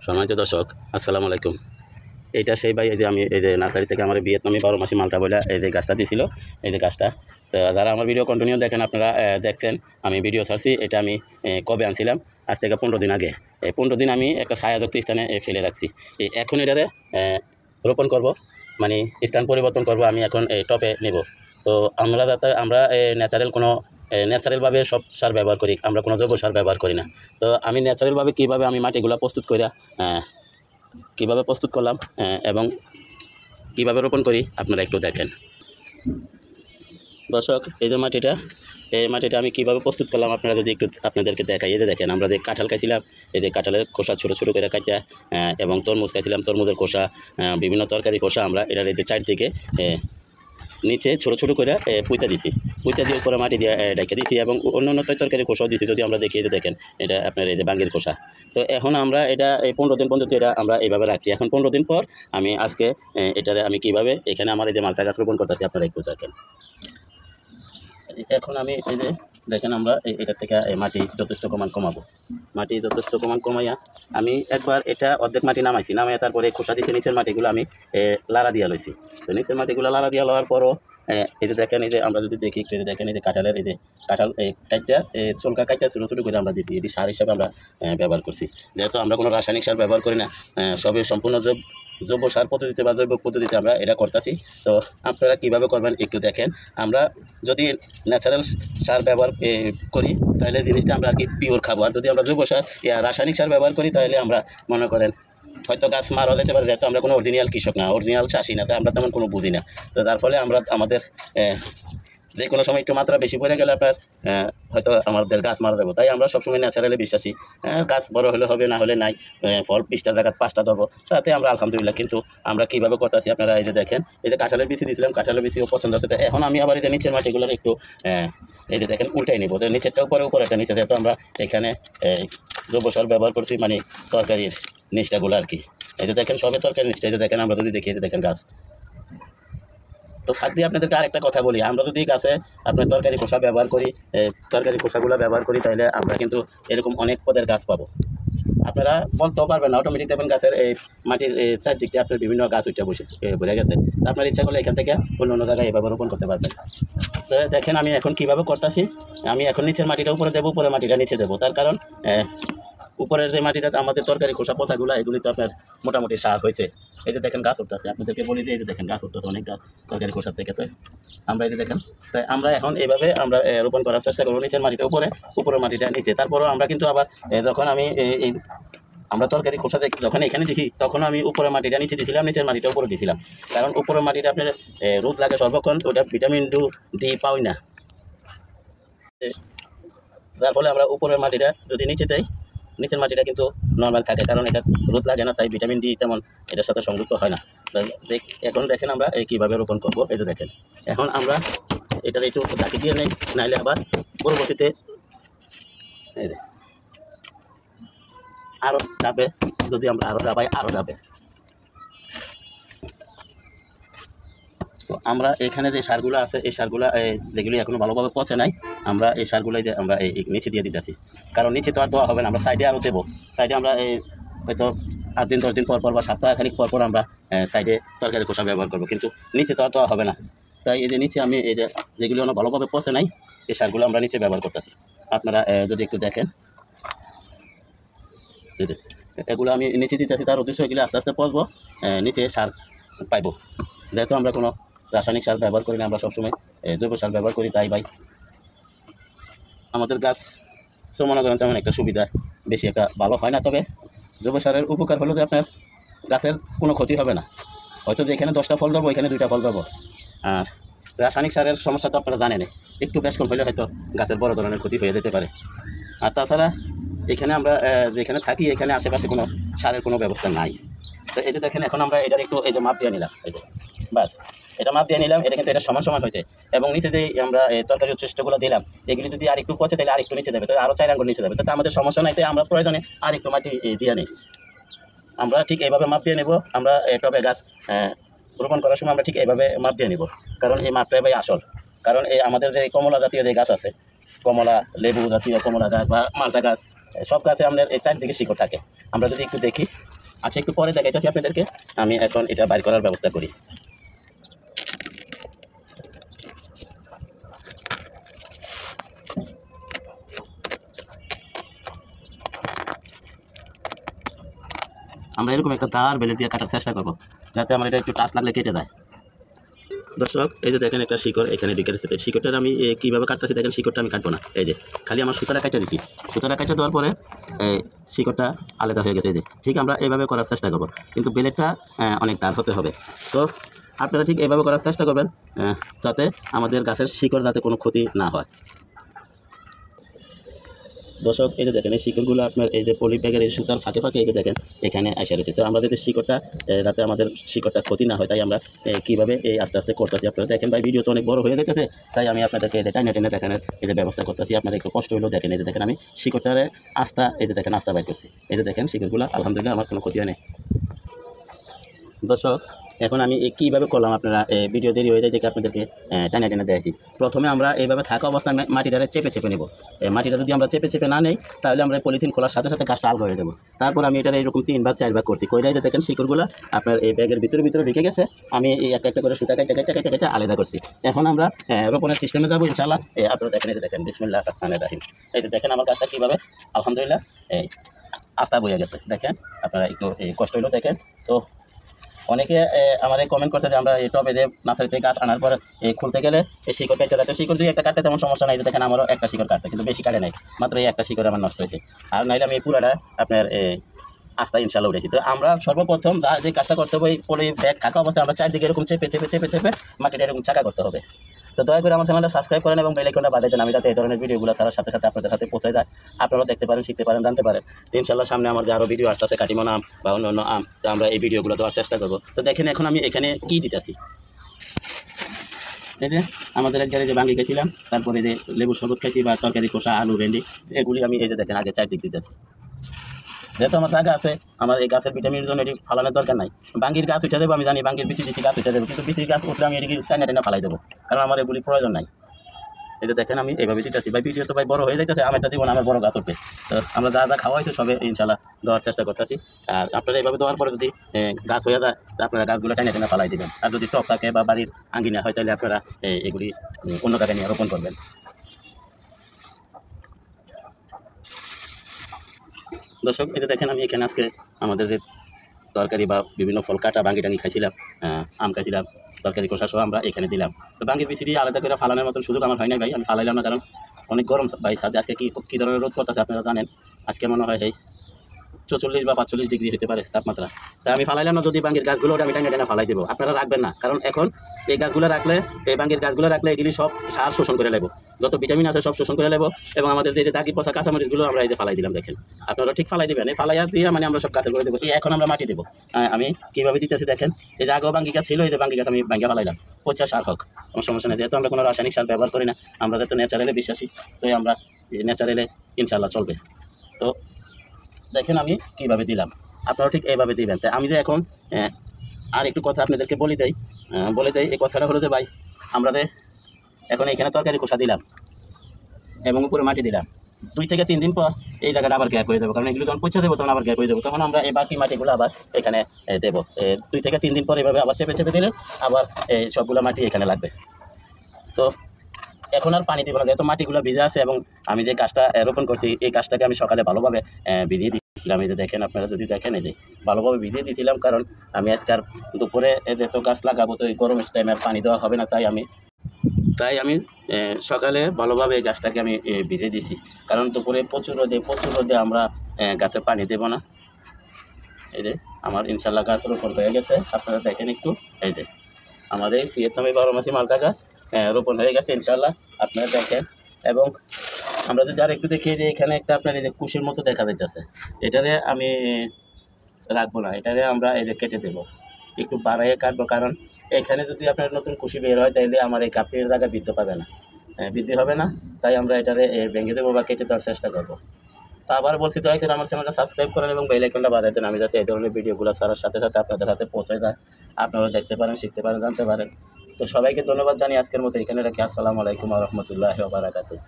সম্মানিত দর্শক, আসসালামু আলাইকুম। এইটা সেই ভাই, এই যে আমি এই যে নার্সারি থেকে আমার ভিয়েতনামি 12 মাসি মালটা বলে এই যে গাছটা দিয়েছিল, এই যে গাছটা। তো যারা আমার ভিডিও কন্টিনিউ দেখেন, আপনারা দেখছেন আমি ভিডিও ছাড়ছি। এটা আমি কবে আনছিলাম? আজ থেকে 15 দিন আগে। এই 15 দিন আমি একটা ছায়াযুক্ত স্থানে ফেলে রাখছি। এখন এটারে রোপণ করব, মানে স্থান পরিবর্তন করব। আমি এখন টপে নেব। তো আমরা যাতে আমরা ন্যাচারাল কোনো ন্যাচারালভাবে সব সার ব্যবহার করি, আমরা কোনো জৈব সার ব্যবহার করি না। তো আমি ন্যাচারালভাবে কীভাবে আমি মাটিগুলো প্রস্তুত করে কীভাবে প্রস্তুত করলাম এবং কীভাবে রোপণ করি আপনারা একটু দেখেন। দর্শক, এই যে মাটিটা আমি কীভাবে প্রস্তুত করলাম আপনারা যদি একটু আপনাদেরকে দেখাই। এই যে দেখেন, আমরা যে কাঁঠাল খাইছিলাম, এই যে কাঁঠালের খোসা ছোটো ছোটো করে কাটা, এবং তরমুজ খাইছিলাম, তরমুজের খোসা, বিভিন্ন তরকারি খোসা আমরা এটার এই যে চারদিকে নিচে ছোটো ছোটো করে পুঁতা দিছি। পুঁতা দিয়ে উপরে মাটি দিয়ে ডেকে দিছি, এবং অন্য তরকারি খোসাও দিছি। যদি আমরা দেখি, এই যে দেখেন, এটা আপনার এই যে বাঙ্গির খোসা। তো এখন আমরা এটা এই 15 দিন পর্যন্ত এটা আমরা এইভাবে রাখছি। এখন 15 দিন পর আমি আজকে এটারে আমি কীভাবে এখানে আমার এই যে মালটা গাছ রোপণ করতেছি আপনারা একটু দেখেন। এখন আমি এই যে দেখেন, আমরা এটার থেকে মাটি যথেষ্ট কমাবো। মাটি যথেষ্ট কমাইয়া আমি একবার এটা অর্ধেক মাটি নামাইছি, নামাইয়া তারপরে খোসা দিয়েছি। নিচের মাটিগুলো আমি লাড়া দিয়া লইছি। তো নিচের মাটিগুলো লাড়া দিয়া লওয়ার পরও এই যে দেখেন, এই যে আমরা যদি দেখি একটু, দেখেন এই যে কাঁঠালের এই যে কাঁঠাল কাইটা চলকা কাইটা ছোটো ছোটো করে আমরা দিচ্ছি। এটি সার হিসাবে আমরা ব্যবহার করছি। যেহেতু আমরা কোনো রাসায়নিক সার ব্যবহার করি না, সবই সম্পূর্ণ জৈব সার পদ্ধতিতে বা জৈব পদ্ধতিতে আমরা এটা করতেছি। তো আপনারা কীভাবে করবেন একটু দেখেন। আমরা যদি ন্যাচারাল সার ব্যবহার করি তাহলে জিনিসটা আমরা আর কি পিওর খাবো। আর যদি আমরা জৈব সার রাসায়নিক সার ব্যবহার করি তাহলে আমরা মনে করেন হয়তো গাছ মারা যেতে পারে। যেহেতু আমরা কোনো অরিজিনাল কৃষক না, অরিজিনাল চাষি না, তাই আমরা তেমন কোনো বুঝি না। তো যার ফলে আমরা আমাদের যে কোনো সময় একটু মাত্রা বেশি পড়ে গেলে আপনার হয়তো আমাদের গাছ মারা যাবো। তাই আমরা সবসময় ন্যাচারালি বিশ্বাসী। গাছ বড় হলে হবে, না হলে নাই। ফল 20টা জায়গায় 5টা ধরবো, তাতে আমরা আলহামদুলিল্লাহ। কিন্তু আমরা কীভাবে করতেছি আপনারা এই যে দেখেন, এই যে কাঁঠালের বিচি দিয়েছিলাম, কাঁঠালের বিচিও পছন্দ হচ্ছে। এখন আমি আবার এই যে নিচের মাটিগুলোর একটু এই যে দেখেন উল্টাই নেবো। নিচেরটা উপরে একটা নিচে, যেহেতু আমরা এখানে জৈব সার ব্যবহার করছি, মানে তরকারির নিচটাগুলো আর কি। এই যে দেখেন, সবে তরকারি নিচটা। এই যে দেখেন, আমরা যদি দেখি, এই যে দেখেন গাছ। তো ফাঁক দিয়ে আপনাদেরকে আরেকটা কথা বলি, আমরা যদি গাছে আপনার তরকারি খোসা ব্যবহার করি, তরকারি খোসাগুলো ব্যবহার করি, তাহলে আমরা কিন্তু এরকম অনেক পদের গাছ পাবো। আপনারা বলতেও পারবেন না, অটোমেটিক দেখবেন গাছের এই মাটির চারদিক দিয়ে আপনার বিভিন্ন গাছ উঠে ভরে গেছে। আপনার ইচ্ছা করলে এখান থেকে অন্য জায়গায় এভাবে রোপণ করতে পারবেন। তো দেখেন আমি এখন কীভাবে করতেছি। আমি এখন নিচের মাটিটা উপরে দেবো, উপরে মাটিটা নিচে দেবো। তার কারণ উপরের যে মাটিটা আমাদের তরকারি খোসা পচাগুলো, এগুলি তো আপনার মোটামুটি সার হয়েছে। এই যে দেখেন গাছ উঠতেছে, আপনাদেরকে বলি যে এই যে দেখেন গাছ উঠতেছে, অনেক গাছ তরকারি খোসার থেকে। তো আমরা এই যে দেখেন, তাই আমরা এখন এইভাবে আমরা রোপণ করার চেষ্টা করবো। নিচের মাটিটা উপরের মাটিটা নিচে। তারপরেও আমরা কিন্তু আবার যখন আমি এই আমরা তরকারি খোসা দেখি, যখন এখানে দেখি, তখন আমি উপরের মাটিটা নিচে দিয়েছিলাম, নিচের মাটিটা উপরে দিয়েছিলাম। কারণ উপরের মাটিটা আপনার রোদ লাগে সর্বক্ষণ, ওটা ভিটামিন ডি পাই না। যার ফলে আমরা উপরের মাটিটা যদি নিচে দেই, নিচের মাটিটা কিন্তু নর্মাল থাকে, কারণ এটা রোদ লাগে না, তাই ভিটামিন ডি তেমন এটার সাথে সংযুক্ত হয় না। এখন দেখেন আমরা কীভাবে রোপণ করবো। এই যে দেখেন, এখন আমরা এটার একটু ঢাকি দিয়ে নেই, নাইলে আবার পরবর্তীতে এই যে আরও যাবে। যদি আমরা আরও যাবাই, আরও যাবে। তো আমরা এখানে যে সারগুলো আছে, এই সারগুলো যেগুলি এখনও ভালোভাবে পচে নাই, আমরা এই সারগুলো যে আমরা এই নিচে দিয়ে দিতেছি। কারণ নিচে তো আর দেওয়া হবে না, আমরা সাইডে আরও দেবো। সাইডে আমরা হয়তো 8 দিন 10 দিন পর বা সপ্তাহখানিক পর আমরা সাইডে তরকারি খোসা ব্যবহার করবো, কিন্তু নিচে তো আর দেওয়া হবে না। তাই এই যে নিচে আমি এই যে যেগুলি অনেক ভালোভাবে পচে নাই, এই সারগুলো আমরা নিচে ব্যবহার করতেছি। আপনারা যদি একটু দেখেন, এগুলো আমি নিচে দিতেছি। তার উদ্দেশ্য এগুলো আস্তে আস্তে পচবো, নিচে সার পাইব। যেহেতু আমরা কোনো রাসায়নিক সার ব্যবহার করি না, আমরা সবসময় জৈব সার ব্যবহার করি, তাই ভাই আমাদের গাছ তো মনে করেন তেমন একটা সুবিধা বেশি একটা ভালো হয় না। তবে জৈব সারের উপকার হলো যে আপনার গাছের কোনো ক্ষতি হবে না। হয়তো যে এখানে 10টা ফল ধরবো, এখানে 2টা ফল ধরবো। আর রাসায়নিক সারের সমস্যা তো আপনারা জানেন, একটু বেশ কম হলে হয়তো গাছের বড় ধরনের ক্ষতি হয়ে যেতে পারে। আর তাছাড়া এখানে আমরা যেখানে থাকি, এখানে আশেপাশে কোনো সারের কোনো ব্যবস্থা নাই। তো এই যে দেখেন, এখন আমরা এটার একটু এই যে মাপ দিয়ে নিলাম, এই যে বাস এটা মাপ দিয়ে নিলাম। এটা কিন্তু এটা সমান হয়েছে। এবং নিচে যে আমরা তরকারি উচ্ছিষ্টগুলো দিলাম, এগুলি যদি আর একটু পচে তাহলে আর একটু নিচে দেবে, তো আরও 4 আঙ্গুল নিচে দেবে। তাতে আমাদের সমস্যা নাই। তাই আমরা প্রয়োজনে আর একটু মাটি দিয়ে নিই। আমরা ঠিক এইভাবে মাপ দিয়ে নেব। আমরা টবে গাছ রোপণ করার সময় আমরা ঠিক এইভাবে মাপ দিয়ে নেব, কারণ এই মাপটাই ভাই আসল। কারণ এই আমাদের যে কমলা জাতীয় যে গাছ আছে, কমলা, লেবু জাতীয় কমলা গাছ বা মালটা গাছ, সব গাছে আমাদের এই চারদিকে শিকড় থাকে। আমরা যদি একটু দেখি, আচ্ছা, একটু পরে দেখাইতেছি আপনাদেরকে। আমি এখন এটা বাইর করার ব্যবস্থা করি। আমরা এরকম একটা তার বেলে দিয়ে কাটার চেষ্টা করবো, যাতে আমার এটা একটু টাচ লাগলে কেটে যায়। দর্শক, এই যে দেখেন একটা শিকড় এখানে ঢুকে রয়েছে। শিকড়টা আমি কীভাবে কাটতেছি দেখেন। শিকড়টা আমি কাটবো না, এই যে খালি আমার সুতাটা কাটা দিচ্ছি। সুতাটা কাটা দেওয়ার পরে এই শিকড়টা আলাদা হয়ে গেছে। এই যে ঠিক আমরা এইভাবে করার চেষ্টা করবো, কিন্তু বেলেটটা অনেক দাঁড় হতে হবে। তো আপনারা ঠিক এইভাবে করার চেষ্টা করবেন, যাতে আমাদের গাছের শিকড় যাতে কোনো ক্ষতি না হয়। দর্শক, এই যে দেখেন এই শিকড়গুলো আপনার এই যে পলি ব্যাগের এই সুতার ফাঁকে ফাঁকে এই যে দেখেন এখানে আসা রয়েছে। তো আমরা যদি শিকড়টা যাতে আমাদের শিকড়টা ক্ষতি না হয়, তাই আমরা কীভাবে এই আস্তে আস্তে করতেছি। আপনারা দেখেন ভাই, ভিডিও তো অনেক বড় হয়ে গেছে, তাই আমি আপনাদেরকে এই যে টাইনে টেনে দেখানোর এই যে ব্যবস্থা করতেছি। আপনারা একটু কষ্ট হলেও দেখেন। এই যে দেখেন আমি শিকড়টারে আস্তা এই যে দেখেন আস্তা বাইর করছি। এই যে দেখেন শিকড়গুলো আলহামদুলিল্লাহ আমার কোনো ক্ষতি হয় না। দর্শক, এখন আমি কীভাবে করলাম আপনারা ভিডিও দেরি হয়ে যায় দেখে আপনাদেরকে টানা টেনে দিয়েছি। প্রথমে আমরা এইভাবে থাকা অবস্থায় মাটিটারে চেপে চেপে নেব। মাটিটা যদি আমরা চেপে চেপে না নেই, তাহলে আমরা পলিথিন খোলার সাথে সাথে গাছটা আলগা হয়ে দেবো। তারপর আমি এটা এরকম 3 ভাগ 4 ভাগ করছি। কইরাই যে দেখেন শিকড়গুলো আপনার এই ব্যাগের ভিতরে ঢুকে গেছে। আমি এই একটা একটা করে সুতা কেটে আলাদা করছি। এখন আমরা রোপণের সিস্টেমে যাবো ইনশাআল্লাহ। আপনারা দেখেন, এই যে দেখেন বিসমিল্লাহির রহমানির রহিম। এই যে দেখেন আমার গাছটা কীভাবে আলহামদুলিল্লাহ আস্থা বয়ে গেছে। দেখেন আপনারা একটু কষ্ট হলেও দেখেন। তো অনেকে আমার কমেন্ট করছে যে আমরা এই টবে যে নার্সারি থেকে গাছ আনার পর খুলতে গেলে এই শিকড় কেটে যায়। তো শিকড় দিয়ে একটা কাটতে তেমন সমস্যা নাই। দেখেন আমারও একটা শিকড় কাটছে, কিন্তু বেশি কাটে নাই, মাত্র এই একটা শিকড় আমার নষ্ট হয়েছে। আর নাইলে আমি পুরাটা আপনার আস্থা ইনশাল্লাহ উঠেছি। তো আমরা সর্বপ্রথম যে কাজটা করতে হবে, পলি ব্যাগ থাকা অবস্থায় আমরা চারদিকে এরকম চেপে চেপে চেপে চেপে মাটিটা এরকম চাকা করতে হবে। তো দয়া করে আমার চ্যানেলটা সাবস্ক্রাইব করেন এবং বেল আইকনটা বাজিয়ে দেন, আমি যাতে এই ধরনের ভিডিওগুলো ছাড়ার সাথে সাথে আপনাদের হাতে পৌঁছে যায়, আপনারাও দেখতে পারেন, শিখতে পারেন, জানতে পারেন। তো ইনশাল্লাহ সামনে আমাদের আরও ভিডিও আসতেছে কাটিমন আম বা অন্য আম। তো আমরা এই ভিডিওগুলো দেওয়ার চেষ্টা করবো। তো দেখেন এখন আমি এখানে কী দিতেছি। এই যে আমাদের এক জায়গায় যে ভাঙ্গি খেয়েছিলাম, তারপরে যে লেবু শরবত খাইছি বা তরকারি কষা আলু ভেন্ডি, এগুলি আমি এই যে দেখেন আগে চারদিক দিতেছি। যেহেতু আমার জায়গা আছে, আমার এই গাছের ভিটামিনের জন্য এটি ফালানোর দরকার নাই। বাঙ্গির গাছ উঠে দেবো, আমি জানি বাঙ্গির বিচি গাছ উঠে দেবো, কিন্তু বিচির গাছ উঠলে আমি এটিকে চাইনা টেনে ফালাই দেবো, কারণ আমার এগুলি প্রয়োজন নাই। এই যে দেখেন আমি এইভাবে দিতেছি। ভাই ভিডিও তো ভাই বড় হয়ে যাইতেছে, আমি একটা দিব না, আমার বড় গাছ উঠবে। তো আমরা যা যা খাওয়া হয়েছে সবে ইনশাল্লাহ দেওয়ার চেষ্টা করতেছি। আর আপনারা এইভাবে দেওয়ার পরে যদি গাছ হয়ে যায়, আপনারা গাছগুলো টাইনে টেনে ফালাই দেবেন। আর যদি টপ থাকে বা বাড়ির আঙ্গিনা হয়, তাহলে আপনারা এগুলি অন্য জায়গায় নিয়ে রোপণ করবেন। দর্শক, এই যে দেখেন আমি এখানে আজকে আমাদের যে তরকারি বা বিভিন্ন ফল কাটা ভাঙ্গি টাঙ্গি খাইছিলাম, আম খাইছিলাম, তরকারি কষা সহ আমরা এখানে দিলাম। তো ভাঙ্গির বিচি দিয়ে আলাদা করে ফালানোর মতন সুযোগ আমার হয় নাই ভাই, আমি ফালাইলাম না, কারণ অনেক গরম ভাই। আজকে কী ধরনের রোদ করতেছে আপনারা জানেন। আজকে মনে হয় এই 44 বা 45 ডিগ্রি হতে পারে তাপমাত্রা। তাই আমি ফালাইলাম না। যদি বাঙ্গির গাছগুলো আমি টাইনে টাইনে ফালাই দেবো, আপনারা রাখবেন না, কারণ এখন এই গাছগুলো রাখলে, এই বাঙ্গির গাছগুলো রাখলে এগুলি সব সার শোষণ করে নেব, যত ভিটামিন আছে সব শোষণ করে নেব। এবং আমাদের যে দাগি পচা কাঁচামরিচগুলো আমরা এই যে ফালাই দিলাম, দেখেন আপনারা ঠিক ফালাই দেবেন। এই ফালাইয়া দিয়ে মানে আমরা সব গাছের করে দেবো। এখন আমরা মাটি দেবো। আমি কীভাবে দিতেছি দেখেন। এই যে আগেও বাঙ্গি গাছ ছিল, এই যে বাঙ্গি গাছ আমি ভাঙ্গা ফালাইলাম। পচা সার হোক, কোনো সমস্যা নেই, যেহেতু আমরা কোনো রাসায়নিক সার ব্যবহার করি না, আমরা যাতে ন্যাচারালি বিশ্বাসী, তো আমরা ন্যাচারালে ইনশাল্লাহ চলবে। তো দেখেন আমি কীভাবে দিলাম, আপনারা ঠিক এইভাবে দিবেন। তাই আমি যে এখন আর একটু কথা আপনাদেরকে বলে দেই। এই কথাটা হলো যে ভাই, আমরা যে এখন এখানে তরকারি কষা দিলাম এবং উপরে মাটি দিলাম, 2 থেকে 3 দিন পর এই জায়গাটা আবার গ্যাপ হয়ে দেবো, কারণ এগুলো যখন পচে দেবো তখন আবার গ্যাপ হয়ে দেবো। তখন আমরা এই বাকি মাটিগুলো আবার এখানে দেবো। 2 থেকে 3 দিন পর এভাবে আবার চেপে চেপে দিলে আবার সবগুলো মাটি এখানে লাগবে। তো এখন আর পানি দেবো না, যেহেতু মাটিগুলো ভিজে আছে। এবং আমি যে গাছটা রোপণ করছি, এই গাছটাকে আমি সকালে ভালোভাবে ভিজিয়ে দিয়েছিলাম। এই যে দেখেন, আপনারা যদি দেখেন, এই যে ভালোভাবে ভিজিয়ে দিয়েছিলাম, কারণ আমি আজকে আর দুপুরে যেহেতু গাছ লাগাবো, তো এই গরমের টাইমে আর পানি দেওয়া হবে না, তাই আমি সকালে ভালোভাবে এই গাছটাকে আমি ভিজিয়ে দিয়েছি, কারণ দুপুরে প্রচুর রোদে আমরা গাছে পানি দেবো না। এই যে আমার ইনশাল্লাহ গাছ রোপণ হয়ে গেছে, আপনারা দেখেন একটু। এই যে আমার এই ভিয়েতনামি 12 মাসি মালটা গাছ রোপণ হয়ে গেছে ইনশাল্লাহ, আপনারা দেখেন। এবং আমরা যদি আর একটু দেখি যে এখানে একটা আপনার এই যে কুশের মতো দেখা যাইতেছে, এটারে আমি রাখবো না, এটারে আমরা এই যে কেটে দেবো, একটু বাড়াইয়ে কাটবো, কারণ এখানে যদি আপনার নতুন কুশি বের হয়, তাইলে আমার এই কাপড়ের জায়গায় বৃদ্ধি হবে না। তাই আমরা এটারে ভেঙে দেবো বা কেটে দেওয়ার চেষ্টা করবো। তো আবার বলছি, দয়া করে আমার চ্যানেলটা সাবস্ক্রাইব করেন এবং বেল আইকনটা বাজিয়ে দেন, আমি যাতে এই ধরনের ভিডিওগুলো ছাড়ার সাথে সাথে আপনাদের হাতে পৌঁছে যায়, আপনারা দেখতে পারেন, শিখতে পারেন, জানতে পারেন। তো সবাইকে ধন্যবাদ জানিয়ে আজকের মতো এখানে রাখি। আসসালামু আলাইকুম ওয়া রাহমাতুল্লাহি ওয়া বারাকাতুহু।